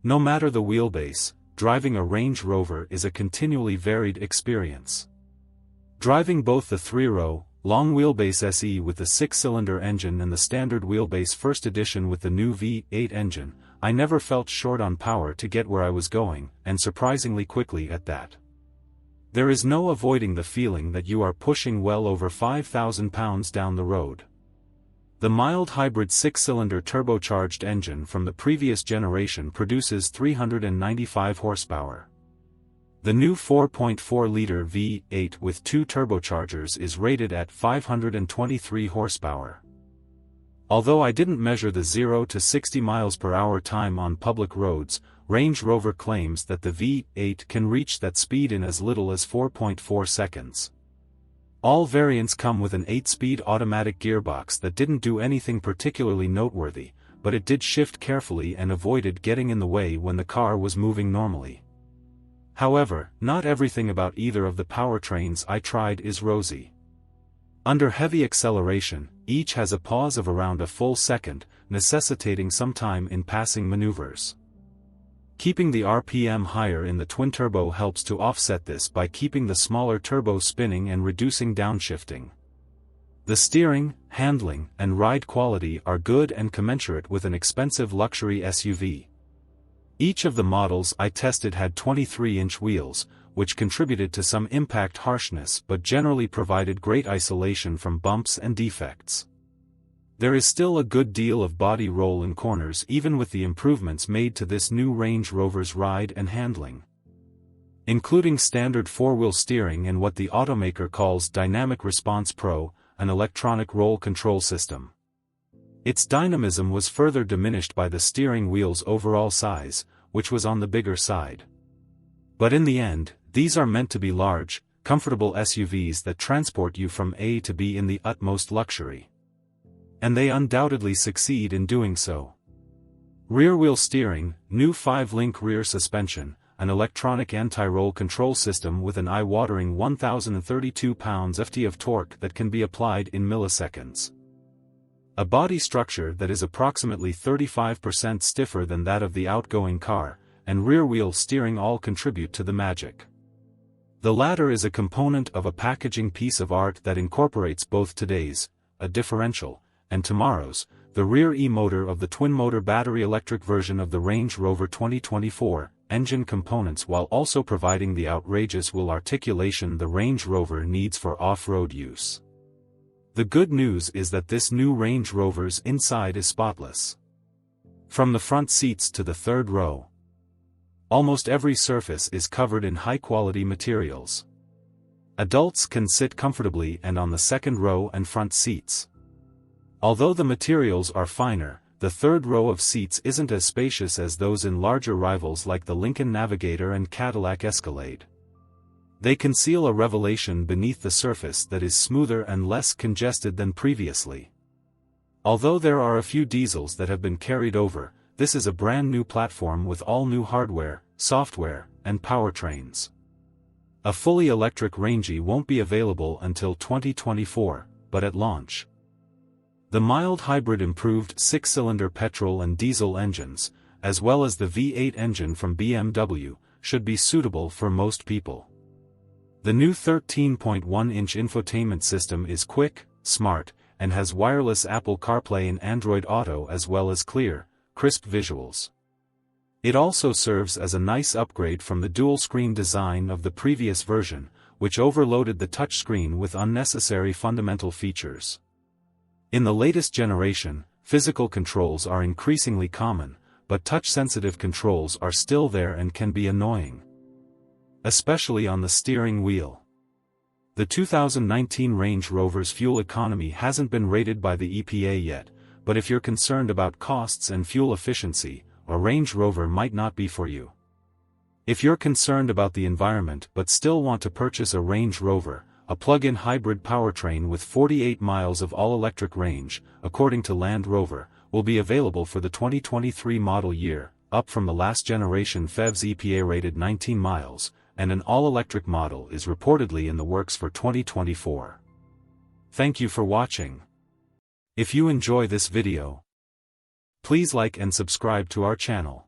No matter the wheelbase, driving a Range Rover is a continually varied experience. Driving both the 3-row, long wheelbase SE with the 6-cylinder engine and the standard wheelbase first edition with the new V8 engine, I never felt short on power to get where I was going, and surprisingly quickly at that. There is no avoiding the feeling that you are pushing well over 5,000 pounds down the road. The mild hybrid 6-cylinder turbocharged engine from the previous generation produces 395 horsepower. The new 4.4-liter V8 with 2 turbochargers is rated at 523 horsepower. Although I didn't measure the 0 to 60 miles per hour time on public roads, Range Rover claims that the V8 can reach that speed in as little as 4.4 seconds. All variants come with an 8-speed automatic gearbox that didn't do anything particularly noteworthy, but it did shift carefully and avoided getting in the way when the car was moving normally. However, not everything about either of the powertrains I tried is rosy. Under heavy acceleration, each has a pause of around a full second, necessitating some time in passing maneuvers. Keeping the RPM higher in the twin-turbo helps to offset this by keeping the smaller turbo spinning and reducing downshifting. The steering, handling, and ride quality are good and commensurate with an expensive luxury SUV. Each of the models I tested had 23-inch wheels, which contributed to some impact harshness but generally provided great isolation from bumps and defects. There is still a good deal of body roll in corners even with the improvements made to this new Range Rover's ride and handling. Including standard 4-wheel steering and what the automaker calls Dynamic Response Pro, an electronic roll control system. Its dynamism was further diminished by the steering wheel's overall size, which was on the bigger side. But in the end, these are meant to be large, comfortable SUVs that transport you from A to B in the utmost luxury. And they undoubtedly succeed in doing so. Rear-wheel steering, new 5-link rear suspension, an electronic anti-roll control system with an eye-watering 1,032 pounds-ft of torque that can be applied in milliseconds. A body structure that is approximately 35% stiffer than that of the outgoing car, and rear-wheel steering all contribute to the magic. The latter is a component of a packaging piece of art that incorporates both today's, a differential, and tomorrow's, the rear e-motor of the twin-motor battery electric version of the Range Rover 2024, engine components while also providing the outrageous wheel articulation the Range Rover needs for off-road use. The good news is that this new Range Rover's inside is spotless. From the front seats to the third row, almost every surface is covered in high-quality materials. Adults can sit comfortably and on the second row and front seats. Although the materials are finer, the third row of seats isn't as spacious as those in larger rivals like the Lincoln Navigator and Cadillac Escalade. They conceal a revelation beneath the surface that is smoother and less congested than previously. Although there are a few diesels that have been carried over, this is a brand new platform with all new hardware, software, and powertrains. A fully electric Range won't be available until 2024, but at launch. The mild hybrid improved 6-cylinder petrol and diesel engines, as well as the V8 engine from BMW, should be suitable for most people. The new 13.1-inch infotainment system is quick, smart, and has wireless Apple CarPlay and Android Auto as well as clear, crisp visuals. It also serves as a nice upgrade from the dual-screen design of the previous version, which overloaded the touchscreen with unnecessary fundamental features. In the latest generation, physical controls are increasingly common, but touch-sensitive controls are still there and can be annoying. Especially on the steering wheel. The 2019 Range Rover's fuel economy hasn't been rated by the EPA yet, but if you're concerned about costs and fuel efficiency, a Range Rover might not be for you. If you're concerned about the environment but still want to purchase a Range Rover, a plug-in hybrid powertrain with 48 miles of all-electric range, according to Land Rover, will be available for the 2023 model year, up from the last generation PHEV's EPA-rated 19 miles, and an all-electric model is reportedly in the works for 2024. Thank you for watching. If you enjoy this video, please like and subscribe to our channel.